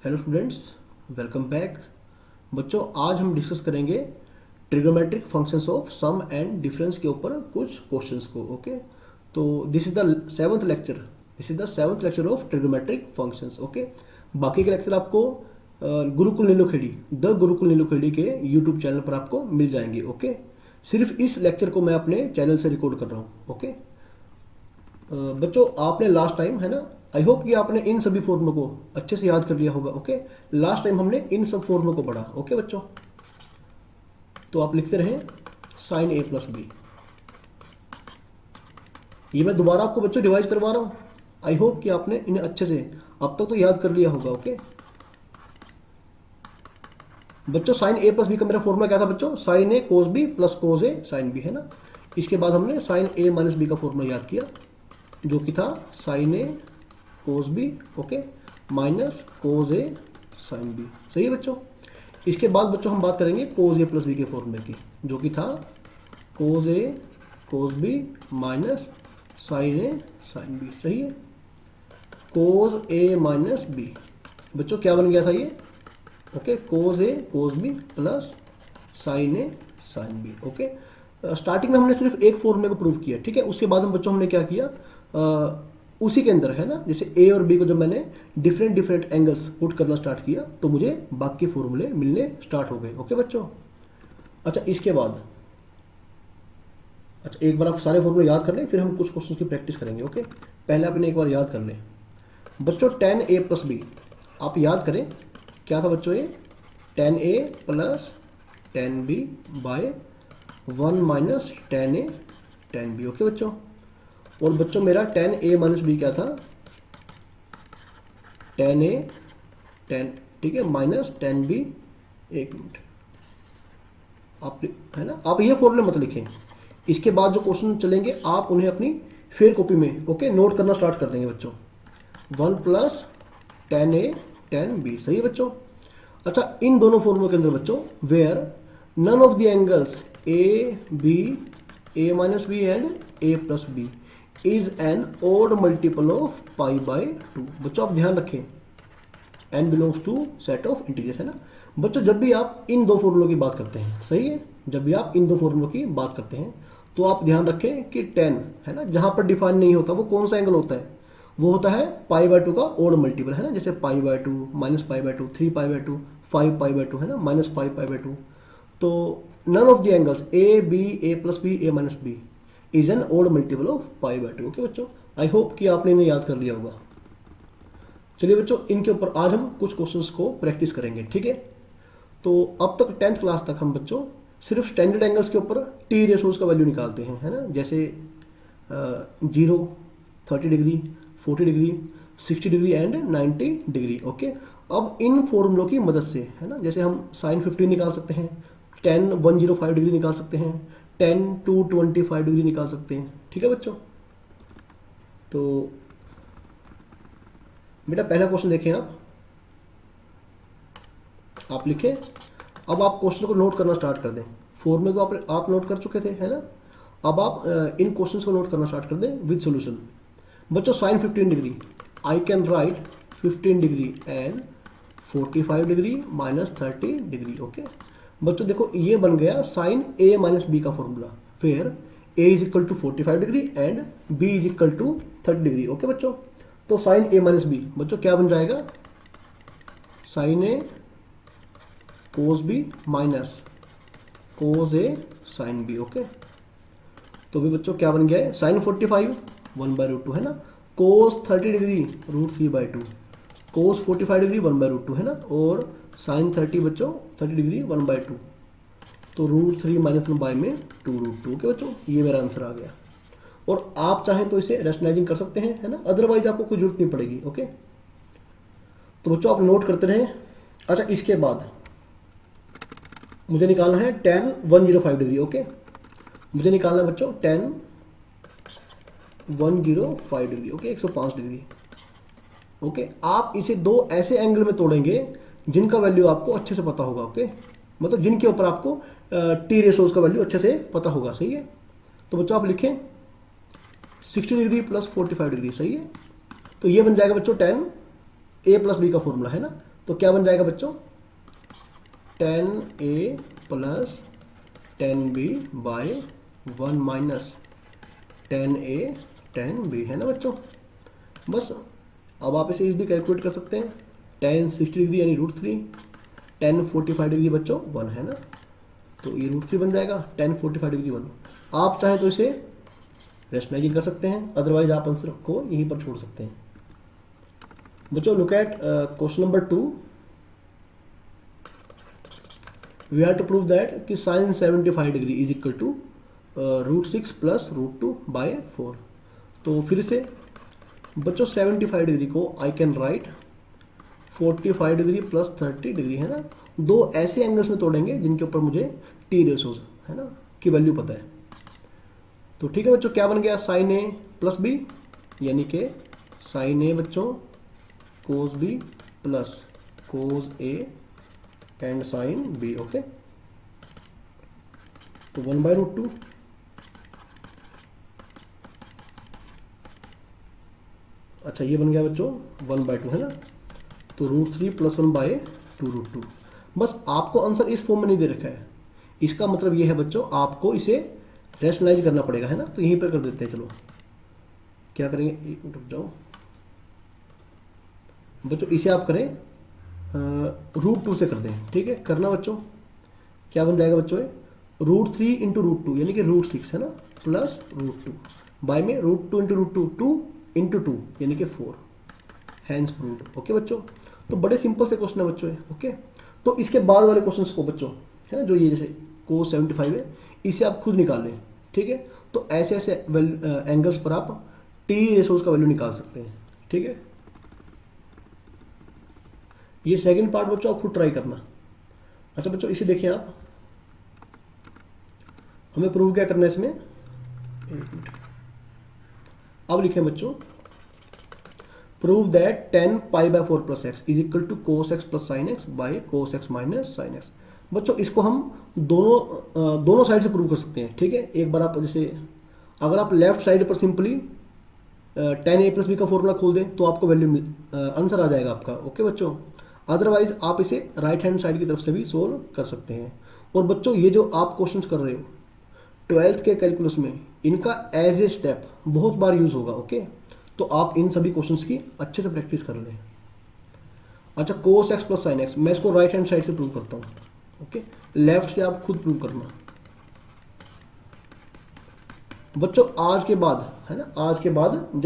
Hello students, welcome back. बच्चों, आज हम डिस्कस करेंगे trigonometric functions of sum and difference के ऊपर कुछ क्वेश्चंस को। ओके, तो this is the seventh lecture of trigonometric functions. Okay, बाकी के लेक्चर आपको गुरुकुल नीलोखेड़ी के यूट्यूब चैनल पर आपको मिल जाएंगे। ओके, सिर्फ इस लेक्चर को मैं अपने चैनल से रिकॉर्ड कर रहा हूँ। ओके बच्चों, आपने लास्ट टाइम, है ना, आई होप कि आपने इन सभी फॉर्मूलों को अच्छे से याद कर लिया होगा। ओके, लास्ट टाइम हमने इन सब फॉर्मूलों को पढ़ा। ओके बच्चों, तो आप लिखते रहे साइन ए प्लस बी। ये मैं दोबारा आपको बच्चों रिवाइज करवा रहा हूं। आई होप कि आपने इन्हें अच्छे से अब तक तो याद कर लिया होगा। ओके बच्चों, साइन ए प्लस बी का मेरा फॉर्मूला क्या था बच्चों? Sine A cos B plus cos A sine B, है ना। इसके बाद हमने साइन ए माइनस बी का फॉर्मूला याद किया, जो कि था sine A cos B, okay, minus cos A sine B. सही है बच्चों। इसके बाद बच्चों हम बात करेंगे कोस ए प्लस बी के फॉर्मूले की, जो कि था कोस a cos b minus sine a sine B. सही है, कोस ए माइनस बी। बच्चों क्या बन गया था ये? Okay, cos a cos B plus sign a sine B. Okay, starting में हमने सिर्फ एक फॉर्मूले को प्रूव किया, ठीक है। उसके बाद हम बच्चों हमने क्या किया, उसी के अंदर, है ना, जैसे ए और बी को जब मैंने डिफरेंट एंगल्स पुट करना स्टार्ट किया तो मुझे बाकी फॉर्मूले मिलने स्टार्ट हो गए। ओके बच्चों, अच्छा इसके बाद, अच्छा एक बार आप सारे फॉर्मूले याद कर लें, फिर हम कुछ क्वेश्चन की प्रैक्टिस करेंगे। ओके, पहले आप इन्हें एक बार याद कर लें बच्चों। टेन ए प्लस बी आप याद करें, क्या था बच्चों ये? Ten a plus ten b by one minus ten a ten b. Okay बच्चों, और बच्चों मेरा टेन ए माइनस बी क्या था? टेन ए टेन, ठीक है, माइनस टेन बी। एक मिनट, आप, है ना, आप ये फॉर्मूले मत लिखें। इसके बाद जो क्वेश्चन चलेंगे आप उन्हें अपनी फेयर कॉपी में, ओके, नोट करना स्टार्ट कर देंगे बच्चों। One plus ten a ten B. सही है बच्चों। अच्छा, इन दोनों फॉर्मूलों के अंदर बच्चों, where none of the angles A B, A minus b and a plus b is an odd multiple of pi by two. बच्चों आप ध्यान रखें, n belongs to set of integer, है ना। बच्चों जब भी आप इन दो फॉर्मूलों की बात करते हैं, सही है, जब भी आप इन दो फॉर्मूलों की बात करते हैं तो आप ध्यान रखें कि टेन, है ना, जहां पर डिफाइन नहीं होता वो कौन सा एंगल होता है? वो होता है पाई बाय टू का ओड मल्टीपल, है ना, जैसे pi by two, minus pi by two, three pi by two, five pi by two, है ना, minus five pi by two. तो none of the angles A B, A plus B, A minus B is an odd multiple of pi by two. Okay बच्चों, I hope कि आपने इन्हें याद कर लिया होगा। चलिए बच्चों, इनके ऊपर आज हम कुछ क्वेश्चंस को प्रैक्टिस करेंगे, ठीक है। तो अब तक 10th क्लास तक हम बच्चों सिर्फ स्टैंडर्ड एंगल्स के ऊपर टी रेशोज का वैल्यू निकालते हैं, है ना, जैसे 0, 30 degree, 40 degree, 60 degree and 90 degree. Okay, अब इन फॉर्मूलों की मदद से, है ना, जैसे हम साइन 15 निकाल सकते हैं, टेन 105 डिग्री निकाल सकते हैं, 10 225 डिग्री निकाल सकते हैं, ठीक है बच्चों। तो बेटा पहला क्वेश्चन देखें आप लिखें। अब आप क्वेश्चन को नोट करना स्टार्ट कर दें। फॉर्मूले को आप नोट कर चुके थे, है ना। अब आप इन क्वेश्चंस को नोट करना स्टार्ट कर दें विद सॉल्यूशन। बच्चों sine 15 degree, I can write 15 degree and 45 degree minus 30 degree. Okay बच्चों देखो, ये बन गया साइन ए माइनस बी का फॉर्मूला, फिर A is equal to 45 degree and B is equal to 30 degree. Okay बच्चों, तो साइन ए माइनस बी बच्चों क्या बन जाएगा? Sign A cos b minus cos A sine B. Okay, तो भी बच्चों क्या बन गया है? साइन 45 1 बाय रूट टू, है ना, cos 30 degree root 3 by two, cos 45 degree 1 by root two, है ना, और साइन 30 बच्चों 30 डिग्री 1 बाय टू, तो रूट 3 माइनस 1 बाय में 2 रूट 2। ओके बच्चों, ये मेरा आंसर आ गया। और आप चाहें तो इसे रेशनलाइजिंग कर सकते हैं, है ना, अदरवाइज आपको कोई जरूरत नहीं पड़ेगी। ओके, तो बच्चों आप नोट करते रहें। अच्छा, इसके बाद मुझे निकालना है tan 105 डिग्री। ओके, मुझे निकालना है बच्चों tan 105 degree. Okay, 105 degree. Okay, आप इसे दो ऐसे एंगल में तोड़ेंगे जिनका वैल्यू आपको अच्छे से पता होगा। ओके, मतलब जिनके ऊपर आपको टी रेशोज का वैल्यू अच्छे से पता होगा। सही है, तो बच्चों आप लिखें 60 डिग्री प्लस 45 डिग्री। सही है, तो ये बन जाएगा बच्चों tan ए प्लस बी का फॉर्मूला, है ना, तो क्या बन जाएगा बच्चों, 10a plus 10b bye 1 minus 10a 10b, है ना बच्चों। बस अब आप इसे इजीली कैलकुलेट कर सकते हैं। 10 60 डिग्री यानी √3, 10 45 डिग्री बच्चों 1, है ना। तो ये √3 बन जाएगा, 10 45 डिग्री 1। आप चाहें तो इसे रेशनलाइजिंग कर सकते हैं, अदरवाइज आप आंसर को यहीं पर छोड़ सकते हैं। बच्चों look at question number 2। We have to prove that कि sin 75 degree is equal to √6 plus √2 by 4। तो फिर से बच्चों 75 डिग्री को I can write 45 degree plus 30 degree, है ना। दो ऐसे एंगल्स में तोड़ेंगे जिनके ऊपर मुझे टी रेशोज, है ना, की वैल्यू पता है। तो ठीक है बच्चों, क्या बन गया, sin a प्लस b, यानी कि sin a बच्चों cos b plus cos a and sin b, okay. तो 1/√2, अच्छा ये बन गया बच्चों 1/2, है ना। तो √3 प्लस 1/2√2। बस आपको आंसर इस फॉर्म में नहीं दे रखा है, इसका मतलब ये है बच्चों आपको इसे रेशनलाइज करना पड़ेगा, है ना। तो यहीं पर कर देते हैं, चलो क्या करेंगे, एक मिनट रुक जाओ बच्चों, इसे आप करें √2 से कर दें, ठीक है। करना बच्चों, क्या बन जाएगा बच्चों, √3 इंटू √2 यानी कि √6, है ना, प्लस √2 बाय में √2 इंटू √2 2 इंटू 2 यानी कि 4, हैंस प्रूव्ड, ओके बच्चों। तो बड़े सिंपल से क्वेश्चन है बच्चों, ओके। तो इसके बाद वाले क्वेश्चन को बच्चों, है ना, जो ये जैसे cos 75 है, इसे आप खुद निकाल लें, ठीक है। तो ऐसे ऐसे एंगल्स पर आप टी रेशोज का वैल्यू निकाल सकते हैं, ठीक है। ये सेकंड पार्ट बच्चों आप खुद ट्राई करना। अच्छा बच्चों इसे देखिए आप, हमें प्रूव क्या करना है इसमें, एक मिनट, अब लिखें बच्चों, prove that 10 π/4 plus x is equal to cos x plus sin x by cos x minus sin x। बच्चों इसको हम दोनों साइड से प्रूव कर सकते हैं, ठीक है। एक बार आप जैसे अगर आप लेफ्ट साइड पर सिंपली 10a प्लस b का फॉर्मूला खोल दें तो आपको वैल्यू आंसर आ जाएगा आपका, ओके बच्चों। अदरवाइज आप इसे राइट हैंड साइड की तरफ से भी सोल्व कर सकते हैं। और बच्चों ये जो आप क्वेश्चंस कर रहे हो 12th के कैलकुलस में, इनका एज ए स्टेप बहुत बार यूज होगा, ओके। तो आप इन सभी क्वेश्चंस की अच्छे से प्रैक्टिस कर लें। अच्छा cos x plus sin x, मैं इसको राइट हैंड साइड से प्रूव करता हूँ, ओके। लेफ्ट से आप खुद प्रूव करना बच्चों। आज के बाद, है ना, आज के बाद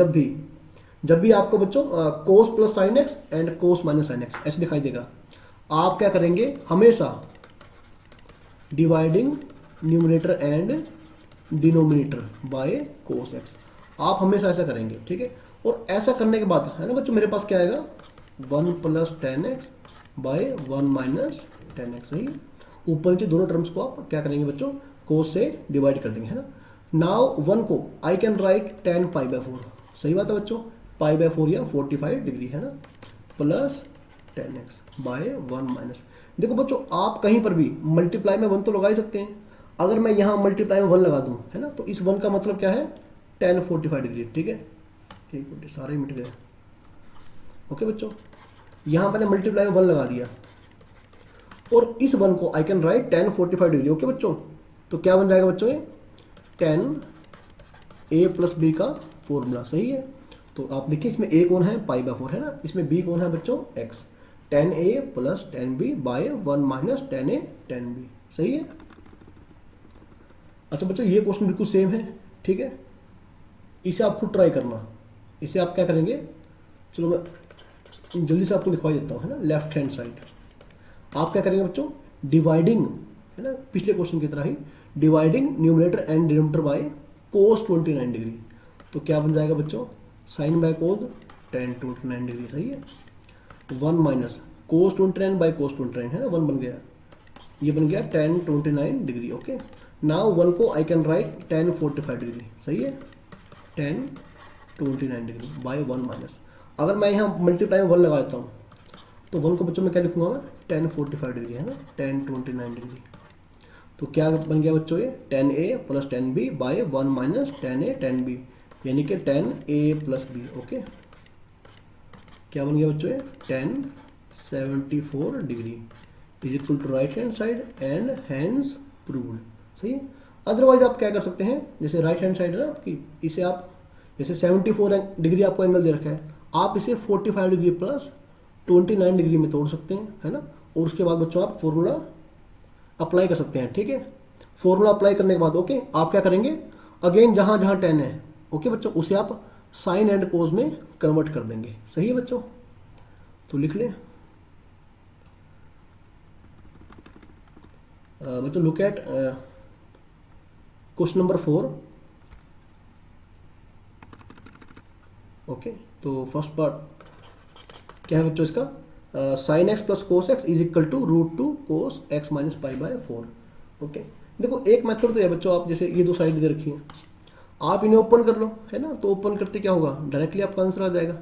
जब भी आपको बच्चों cos plus sin x and cos minus sin x ऐसे दिखाई देगा, आप क्या करेंगे, हमेशा dividing numerator and denominator by cos x, आप हमेशा ऐसा करेंगे, ठीक है। और ऐसा करने के बाद, है ना बच्चों, मेरे पास क्या आएगा, 1 plus 10x bye 1 minus 10x, सही। ऊपर नीचे दोनों टर्म्स को आप क्या करेंगे बच्चों, cos से डिवाइड कर देंगे, है ना। नाउ 1 को आई कैन राइट 10 π/4, सही बात है बच्चों, π/4 या 45 डिग्री, है ना, प्लस 10x बाय 1 माइनस। देखो बच्चों आप कहीं पर भी मल्टीप्लाई में 1 तो लगा ही सकते हैं। अगर मैं यहाँ मल्टीप्लाई में 1 लगा दूं, है ना, तो इस 1 का मतलब क्या है, 10 45 डिग्री, ठीक है। एक मिनट, सारे ही मिट गए, ओके बच्चों। यहाँ मैंने मल्टीप्लाई में 1 लगा दिया और इस 1 को I can right 10 45 degree, okay बच्चों। तो क्या बन जाएगा बच्चों, ये 10a प्लस b का फॉर्मूला, सही है। तो आप देखिए इसमें a कौन है, π/4, है ना, इसमें b कौन है बच्चों, x, 10a plus 10b bye 1 minus 10a 10b, सही है। अच्छा बच्चों ये क्वेश्चन बिल्कुल सेम है, ठीक है। इसे आप खुद ट्राई करना। इसे आप क्या करेंगे, चलो मैं जल्दी से आपको लिखवा देता हूँ, है ना। लेफ्ट हैंड साइड आप क्या करेंगे बच्चों, डिवाइडिंग, है ना, पिछले क्वेश्चन की तरह ही dividing numerator and denominator by cos 29 degree. तो क्या बन जाएगा बच्चों, साइन बाय cos 10 29 डिग्री, सही है। 1 माइनस cos 29 बाय cos 29, है ना, 1 बन गया, ये बन गया 10 29 डिग्री, ओके। नाउ 1 को आई कैन राइट 10 45 डिग्री, सही है, 10 29 डिग्री बाय 1 माइनस। अगर मैं यहाँ मल्टीप्लाई में 1 लगा देता हूँ तो 1 को बच्चों में क्या लिखूंगा मैं, 10 45 डिग्री, है ना, 10 29 डिग्री। तो क्या बन गया बच्चों, ये 10a plus 10b bye 1 minus 10a 10b यानी कि 10a प्लस b, ओके। क्या बन गया बच्चों, ये 10 74 degree is equal to right hand side and hence proved. सही है। अदरवाइज आप क्या कर सकते हैं, जैसे राइट हैंड साइड है ना आपकी, इसे आप जैसे 74 डिग्री आपको एंगल दे रखा है, आप इसे 45 डिग्री प्लस 29 डिग्री में तोड़ सकते हैं, है ना। और उसके बाद बच्चों आप फॉर्मूला अप्लाई कर सकते हैं। ठीक है। फॉर्मूला अप्लाई करने के बाद ओके आप क्या करेंगे, अगेन जहां जहां टेन है ओके बच्चों, उसे आप साइन एंड कोस में कन्वर्ट कर देंगे। सही है बच्चों, तो लिख लें बच्चों। Look at question number 4। Okay, तो फर्स्ट पार्ट क्या है बच्चों इसका, sine x plus cos x is equal to √2 cos x minus pi by 4। Okay, देखो एक मेथड तो है बच्चों, आप जैसे ये दो साइड दे रखी है, आप इन्हें ओपन कर लो, है ना। तो ओपन करते क्या होगा, डायरेक्टली आपका आंसर आ जाएगा।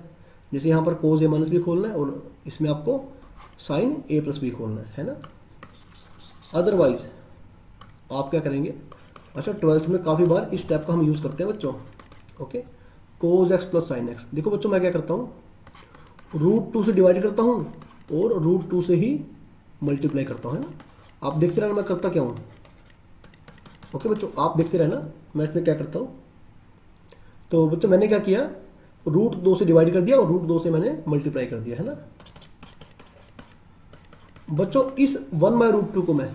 जैसे यहाँ पर कोस ए माइनस बी खोलना है और इसमें आपको साइन ए प्लस बी खोलना है ना। अदरवाइज आप क्या करेंगे, अच्छा 12th में काफ़ी बार इस टाइप का हम यूज़ करते हैं बच्चों। Okay, cos x plus sine x. देखो बच्चों मैं क्या करता हूँ, √2 से डिवाइड करता हूँ और √2 से ही मल्टीप्लाई करता हूँ, है ना। आप देखते रहना मैं करता क्या हूँ। ओके बच्चों, आप देखते रहना मैं इसमें क्या करता हूँ। तो बच्चों मैंने क्या किया, √2 से डिवाइड कर दिया और √2 से मैंने मल्टीप्लाई कर दिया, है ना। बच्चों इस 1/√2 को मैं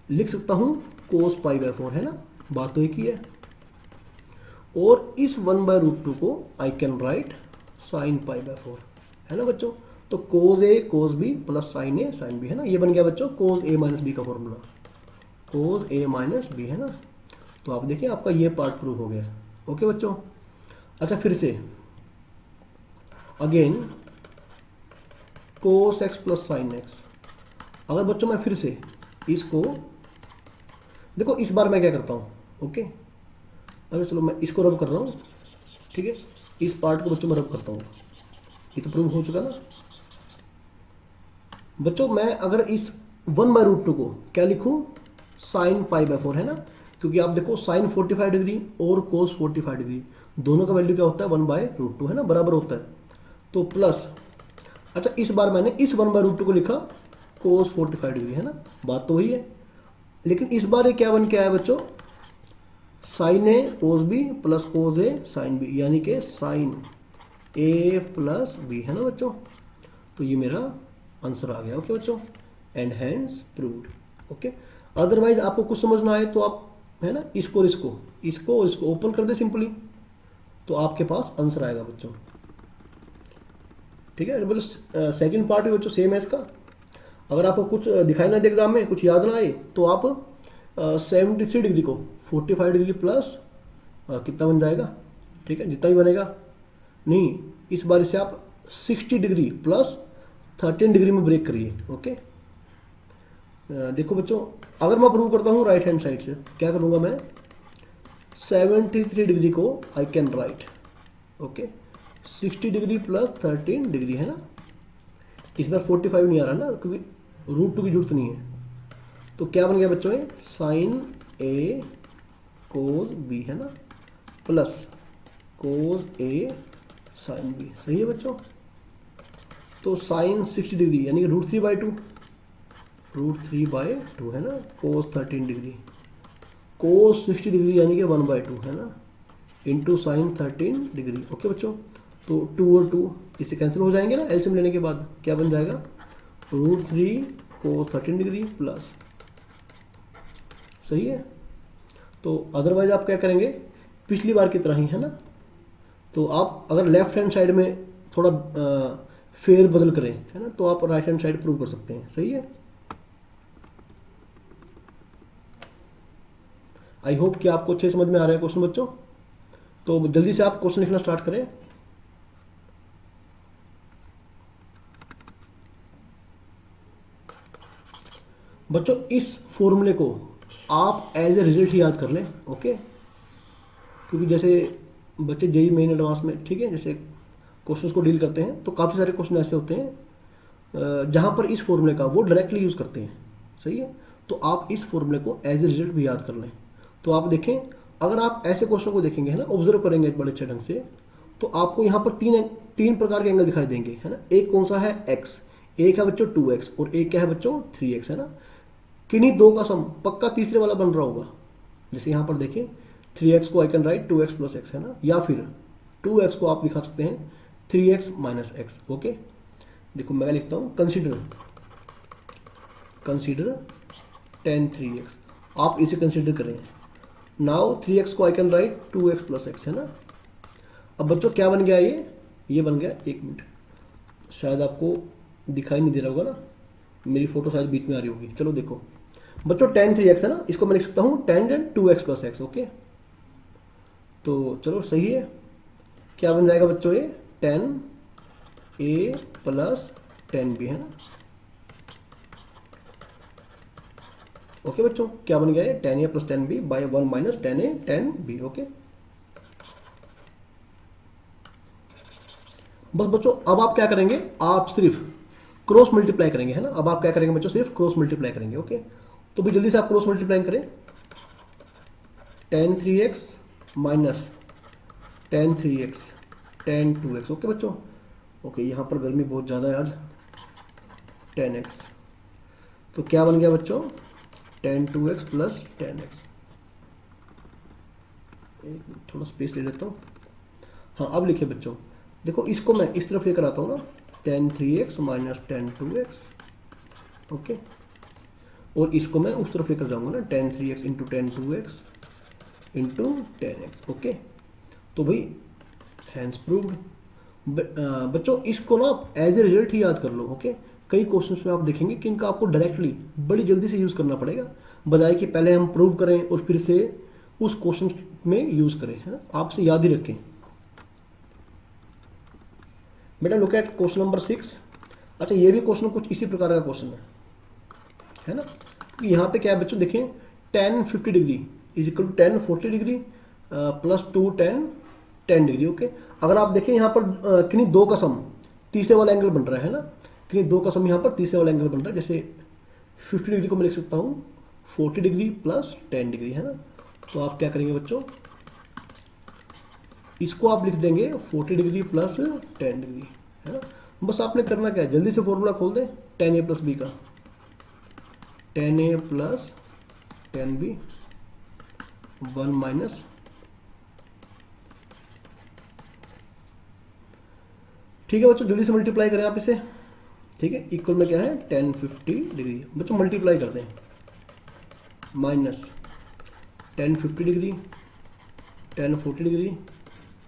लिख सकता हूँ कोस पाई बाय 4, है ना, बात तो एक ही है। और इस 1/√2 को I can right sine pi by 4, है ना बच्चों। तो कोस a cos B plus sign a sine B, है ना। ये बन गया बच्चों कोस ए माइनस बी का formula, cos a minus B, है ना। तो आप देखिए आपका ये पार्ट प्रूव हो गया। ओके बच्चों, अच्छा फिर से again cos x plus sine x. अगर बच्चों मैं फिर से इसको देखो, इस बार मैं क्या करता हूँ, ओके अच्छा चलो मैं इसको रब कर रहा हूँ, ठीक है। इस पार्ट को बच्चों मैं रब करता हूँ, ये तो प्रूव हो चुका ना बच्चों। मैं अगर इस 1/√2 को क्या लिखूं, साइन पाई बाय 4, है ना। क्योंकि आप देखो साइन 45 डिग्री और कोस 45 डिग्री दोनों का वैल्यू क्या होता है 1/√2, है ना, बराबर होता है। तो प्लस अच्छा इस बार मैंने इस 1/√2 को लिखा कोस 45 डिग्री, है ना, बात तो वही है। लेकिन इस बार ये क्या बन के आया बच्चों, sine A cos B plus cos A sine B, यानी कि साइन ए प्लस बी, है ना बच्चों। तो ये मेरा आंसर आ गया। ओके बच्चों, and hence proved. Okay, otherwise आपको कुछ समझ ना आए तो आप, है ना, इसको और इसको ओपन कर दे सिंपली, तो आपके पास आंसर आएगा बच्चों। ठीक है बच्चों, सेकंड पार्ट भी बच्चों सेम है इसका। अगर आपको कुछ दिखाई ना दे एग्जाम में, कुछ याद ना आए, तो आप 73 डिग्री को 45 डिग्री प्लस कितना बन जाएगा, ठीक है, जितना भी बनेगा, नहीं इस बार इसे आप 60 डिग्री प्लस 13 डिग्री में ब्रेक करिए। ओके, देखो बच्चों अगर मैं प्रूव करता हूँ राइट हैंड साइड से, क्या करूँगा मैं, 73 डिग्री को I can right okay 60 degree plus 13 degree, है ना। इस बार 45 नहीं आ रहा ना, क्योंकि √2 की जरूरत नहीं है। तो क्या बन गया बच्चों, साइन ए कोस बी, है ना, plus cos A sine B. सही है बच्चों। तो साइन 60 डिग्री यानी कि √3/2, √3/2, है ना, कोस 13 डिग्री, कोस 60 डिग्री यानी कि 1/2, है ना, इंटू साइन 13 डिग्री। ओके बच्चों, तो 2 और 2 इससे कैंसिल हो जाएंगे ना एलसीएम लेने के बाद, क्या बन जाएगा, √3 कोस 13 डिग्री प्लस, सही है। तो अदरवाइज आप क्या करेंगे, पिछली बार की तरह ही, है ना। तो आप अगर लेफ्ट हैंड साइड में थोड़ा फेर बदल करें, है ना, तो आप राइट हैंड साइड प्रूव कर सकते हैं। सही है। आई होप कि आपको अच्छे समझ में आ रहा है क्वेश्चन बच्चों। तो जल्दी से आप क्वेश्चन लिखना स्टार्ट करें। बच्चों इस फॉर्मूले को आप एज ए रिजल्ट ही याद कर लें। ओके, क्योंकि जैसे बच्चे जेई मेन एडवांस में, ठीक है, जैसे क्वेश्चंस को डील करते हैं तो काफ़ी सारे क्वेश्चन ऐसे होते हैं जहां पर इस फॉर्मूले का वो डायरेक्टली यूज़ करते हैं। सही है। तो आप इस फॉर्मूले को एज ए रिजल्ट भी याद कर लें। तो आप देखें, अगर आप ऐसे क्वेश्चन को देखेंगे, है ना, ऑब्जर्व करेंगे बड़े अच्छे ढंग से, तो आपको यहाँ पर तीन प्रकार के एंगल दिखाई देंगे, है ना। एक कौन सा है, एक्स, एक है बच्चों 2x और एक क्या है बच्चों 3x, है ना। किन्हीं दो का सम पक्का तीसरे वाला बन रहा होगा। जैसे यहां पर देखिए 3x को I can right 2x plus x, है ना, या फिर 2x को आप दिखा सकते हैं 3x माइनस एक्स। ओके, देखो मैं लिखता हूं कंसीडर tan 3x, आप इसे कंसीडर करें। नाउ 3x को I can right 2x plus x, है ना। अब बच्चों क्या बन गया, ये बन गया, एक मिनट, शायद आपको दिखाई नहीं दे रहा होगा ना, मेरी फोटो शायद बीच में आ रही होगी। चलो देखो बच्चों tan 3x है ना, इसको मैं लिख सकता हूँ tan 2x plus x. Okay, तो चलो सही है, क्या बन जाएगा बच्चों, ये tan a plus tan b, है ना। ओके बच्चों, क्या बन गया ये tan a plus tan b by 1 minus tan a tan b। Okay, बस बच्चों अब आप क्या करेंगे, आप सिर्फ क्रॉस मल्टीप्लाई करेंगे, है ना। अब आप क्या करेंगे बच्चों, सिर्फ क्रॉस मल्टीप्लाई करेंगे। ओके, तो भी जल्दी से आप क्रॉस मल्टीप्लाई करें, tan 3x minus tan 3x tan 2x। Okay बच्चों, ओके यहाँ पर गर्मी बहुत ज़्यादा है आज, tan x, तो क्या बन गया बच्चों tan 2x plus tan x। थोड़ा स्पेस ले लेता हूँ। हाँ अब लिखिए बच्चों, देखो इसको मैं इस तरफ लेकर आता हूँ ना, tan 3x minus tan 2x। Okay, और इसको मैं उस तरफ लेकर जाऊंगा ना, tan 3x into tan 2x into tan x। Okay, तो भाई हैंस प्रूव्ड। बच्चों इसको ना आप एज ए रिजल्ट ही याद कर लो। ओके, कई क्वेश्चंस में आप देखेंगे कि इनका आपको डायरेक्टली बड़ी जल्दी से यूज करना पड़ेगा, बजाय कि पहले हम प्रूव करें और फिर से उस क्वेश्चन में यूज करें, है ना। आप इसे याद ही रखें बेटा। Look at question number 6। अच्छा, ये भी क्वेश्चन कुछ इसी प्रकार का क्वेश्चन है ना। यहाँ पे क्या है बच्चों, देखें tan 50 degree is equal to tan 40 degree plus 2 tan 10 degree. Okay, अगर आप देखें यहाँ पर किन्हीं दो का सम तीसरे वाला एंगल बन रहा है ना, किन्हीं दो का सम यहाँ पर तीसरे वाला एंगल बन रहा है। जैसे 50 डिग्री को मैं लिख सकता हूँ 40 डिग्री प्लस 10 डिग्री, है ना। तो आप क्या करेंगे बच्चों, इसको आप लिख देंगे 40 डिग्री प्लस 10 डिग्री, है ना। बस आपने करना क्या है, जल्दी से फॉर्मूला खोल दें tan a प्लस बी का, tan a plus tan b 1 minus, ठीक है बच्चों, जल्दी से मल्टीप्लाई करें आप इसे। ठीक है, इक्वल में क्या है tan 50 डिग्री, बच्चों मल्टीप्लाई कर दें, minus tan 50 degree tan 40 degree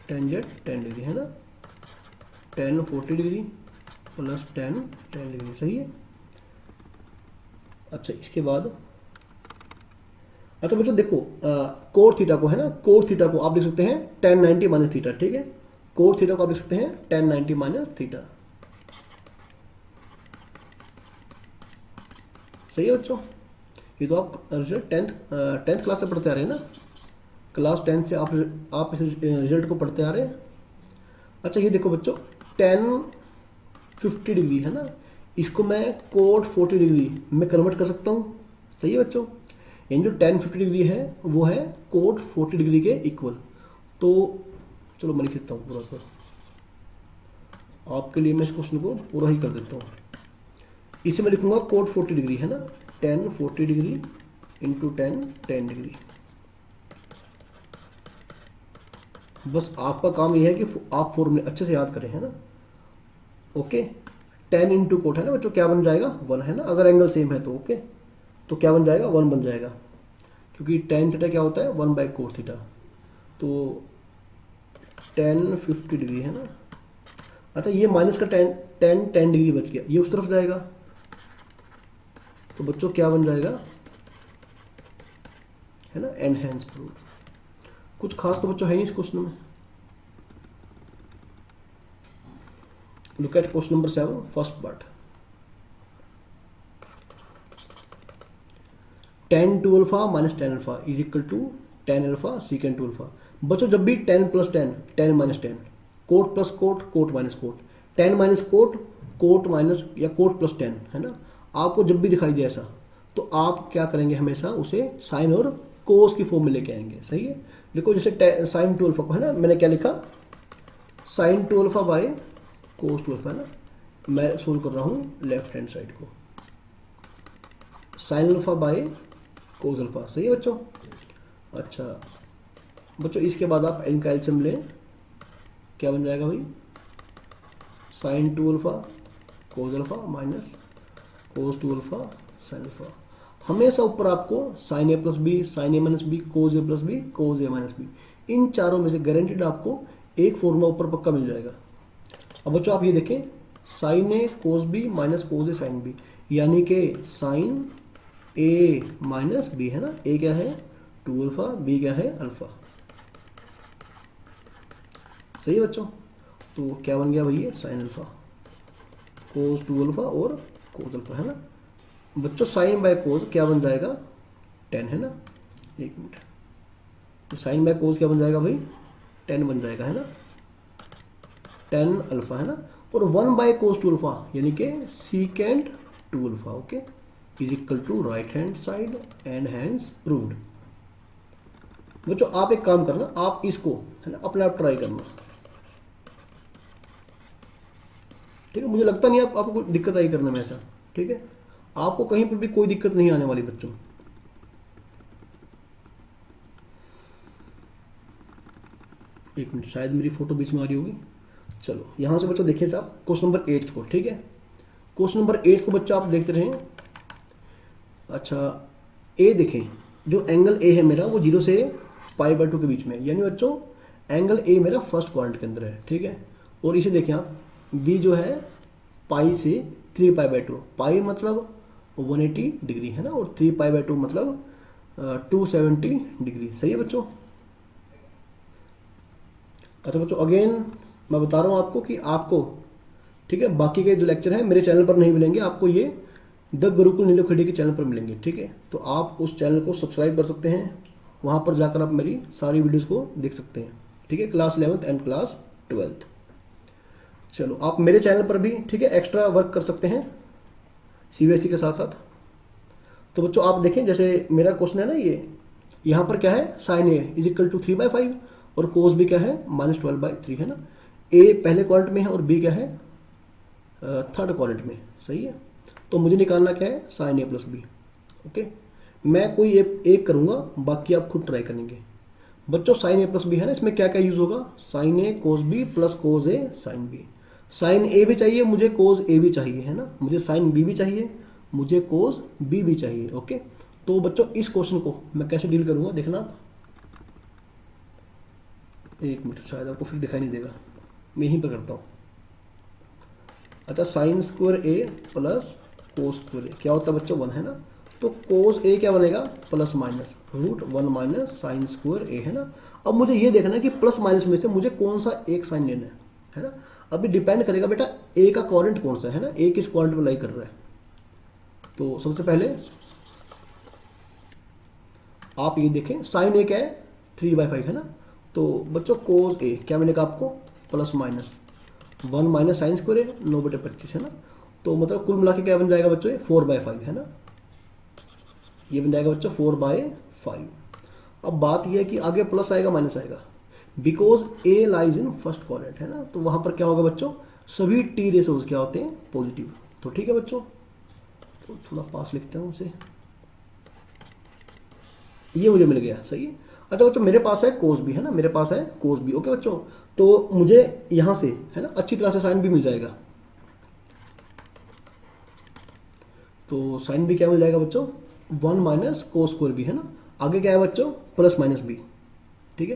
tan z 10 degree, है ना। tan 40 degree plus tan 10 degree, सही है। अच्छा इसके बाद, अच्छा बच्चों देखो कोट थीटा को, है ना, कोट थीटा को आप लिख सकते हैं tan 90 माइनस थीटा। ठीक है, कोट थीटा को आप लिख सकते हैं tan 90 माइनस थीटा, सही है बच्चों। ये तो आप रिजल्ट टेंथ क्लास से पढ़ते आ रहे हैं ना, क्लास 10 से आप इस रिजल्ट को पढ़ते आ रहे हैं। अच्छा ये देखो बच्चों tan 50 डिग्री है ना, इसको मैं कोट 40 डिग्री में कन्वर्ट कर सकता हूँ, सही है बच्चों। यानी जो tan 50 डिग्री है वो है कोट 40 डिग्री के इक्वल। तो चलो मैं लिख देता हूँ पूरा सा आपके लिए, मैं इस क्वेश्चन को पूरा ही कर देता हूँ। इसे मैं लिखूंगा कोट 40 डिग्री, है ना, tan 40 degree into tan 10 degree. बस आपका काम यह है कि आप फॉर्मूले अच्छे से याद करें, है ना। ओके, tan इंटू कोट, है ना बच्चों, क्या बन जाएगा 1, है ना, अगर एंगल सेम है तो। ओके, तो क्या बन जाएगा 1 बन जाएगा, क्योंकि tan थीटा क्या होता है 1 बाई कोट थीटा। तो tan 50 डिग्री, है ना। अच्छा ये माइनस का tan 10 डिग्री बच गया, ये उस तरफ जाएगा, तो बच्चों क्या बन जाएगा, है ना, एनहेंस प्रूफ। कुछ खास तो बच्चों है नहीं इस क्वेश्चन में। Look at question number 7 first part. tan 2 alpha minus tan alpha is equal to tan alpha secant 2 alpha. बच्चों जब भी tan plus tan minus tan, cot plus cot minus cot, tan minus cot minus या cot plus tan, है ना, आपको जब भी दिखाई दे ऐसा, तो आप क्या करेंगे, हमेशा उसे साइन और कोस की फॉर्म में लेके आएंगे, सही है। देखो जैसे साइन 2 अल्फा को, है ना, मैंने क्या लिखा, sine 2 alpha by cos 2 alpha, है ना। मैं सोल्व कर रहा हूँ लेफ्ट हैंड साइड को, sine alpha by cos alpha, सही है बच्चों। अच्छा बच्चों इसके बाद आप इनका एलसीएम लें, क्या बन जाएगा भाई, sine 2 alpha cos alpha minus cos 2 alpha sine alpha. हमेशा ऊपर आपको sine a plus b, sine A minus b, cos a plus b, cos a minus b, इन चारों में से गारंटीड आपको एक फॉर्मूला ऊपर पक्का मिल जाएगा। अब बच्चों आप ये देखें, sign A cos b minus cos A sine B, यानी कि साइन ए माइनस बी है ना, ए क्या है 2 अल्फा, बी क्या है अल्फा, सही है बच्चों। तो क्या बन गया भैया, साइन अल्फा कोस 2 अल्फा और कोस अल्फा, है ना बच्चों। साइन बाय कोस क्या बन जाएगा 10, है ना, एक मिनट, तो साइन बाय कोस क्या बन जाएगा भाई 10 बन जाएगा, है ना 10 अल्फा, है ना। और 1 बाय कोस 2 अल्फा यानी कि secant 2 alpha, okay, is equal to right hand side and hence proved. बच्चों आप एक काम करना, आप इसको है ना अपने आप ट्राई करना, ठीक है। मुझे लगता नहीं आपको कोई दिक्कत आई करने में ऐसा, ठीक है, आपको कहीं पर भी कोई दिक्कत नहीं आने वाली बच्चों। एक मिनट, शायद मेरी फोटो बीच में आ रही होगी। चलो यहां से बच्चों देखिए साहब क्वेश्चन नंबर 8 को, ठीक है, क्वेश्चन नंबर 8 को बच्चों आप देखते रहें। अच्छा ए देखें, जो एंगल ए है मेरा वो 0 से π/2 के बीच में, यानी बच्चों एंगल ए मेरा फर्स्ट क्वाड्रेंट के अंदर है, ठीक है। और इसे देखें आप, बी जो है पाई से 3π/2, पाई मतलब 180 डिग्री है ना, और 3π/2 मतलब 270 डिग्री, सही है बच्चों। अच्छा बच्चों अगेन मैं बता रहा हूँ आपको कि आपको, ठीक है, बाकी के जो लेक्चर हैं मेरे चैनल पर नहीं मिलेंगे, आपको ये द गुरुकुल नीलो खेड़ी के चैनल पर मिलेंगे, ठीक है। तो आप उस चैनल को सब्सक्राइब कर सकते हैं, वहाँ पर जाकर आप मेरी सारी वीडियोस को देख सकते हैं, ठीक है, class 11th and class 12th। चलो आप मेरे चैनल पर भी, ठीक है, एक्स्ट्रा वर्क कर सकते हैं सीबीएसई के साथ साथ। तो बच्चों आप देखें, जैसे मेरा क्वेश्चन है ना ये, यहाँ पर क्या है sine a is equal to 3/5 और कोस बी क्या है -12/3, है ना। ए पहले क्वाड्रेंट में है और बी क्या है थर्ड क्वाड्रेंट में, सही है। तो मुझे निकालना क्या है sine a plus B, okay. मैं कोई एक करूंगा, बाकी आप खुद ट्राई करेंगे। बच्चों साइन ए प्लस बी है ना, इसमें क्या क्या यूज होगा, sign A cos B plus cos A sine B. Sine ए भी चाहिए मुझे, कोस ए भी चाहिए, है ना, मुझे साइन बी भी चाहिए, मुझे कोस बी भी चाहिए, ओके। तो बच्चों इस क्वेश्चन को मैं कैसे डील करूंगा देखना आप, एक मिनट, शायद आपको फिर दिखाई नहीं देगा, मैं यहीं पर करता हूँ। अच्छा साइन स्क्वायर ए प्लस कोस स्क्वायर ए क्या होता है बच्चों 1, है ना। तो कोस ए क्या बनेगा plus minus √1 minus sine square A, है ना। अब मुझे ये देखना है कि प्लस माइनस में से मुझे कौन सा एक साइन लेना है ना। अभी डिपेंड करेगा बेटा ए का क्वाड्रेंट कौन सा है ना, ए किस क्वाड्रेंट में लाई कर रहा है। तो सबसे पहले आप ये देखें, साइन ए क्या है 3/5, है ना। तो बच्चों कोस ए क्या बनेगा आपको plus minus 1 minus sine square A 9/25, है ना। तो मतलब कुल मिला के क्या बन जाएगा बच्चों ये 4/5, है ना, ये बन जाएगा बच्चों 4/5। अब बात यह है कि आगे प्लस आएगा माइनस आएगा, because A lies in first quadrant, है ना। तो वहां पर क्या होगा बच्चों, सभी टी रेशोज क्या होते हैं पॉजिटिव। तो ठीक है बच्चों, तो थोड़ा पास लिखते हैं उसे, ये मुझे मिल गया, सही है। अच्छा बच्चों मेरे पास है कोस बी, है ना, मेरे पास है कोस बी, ओके बच्चों। तो मुझे यहां से है ना अच्छी तरह से साइन भी मिल जाएगा। तो साइन बी क्या मिल जाएगा बच्चों 1 माइनस कोस स्क्वायर बी, है ना। आगे क्या है बच्चों प्लस माइनस बी, ठीक है,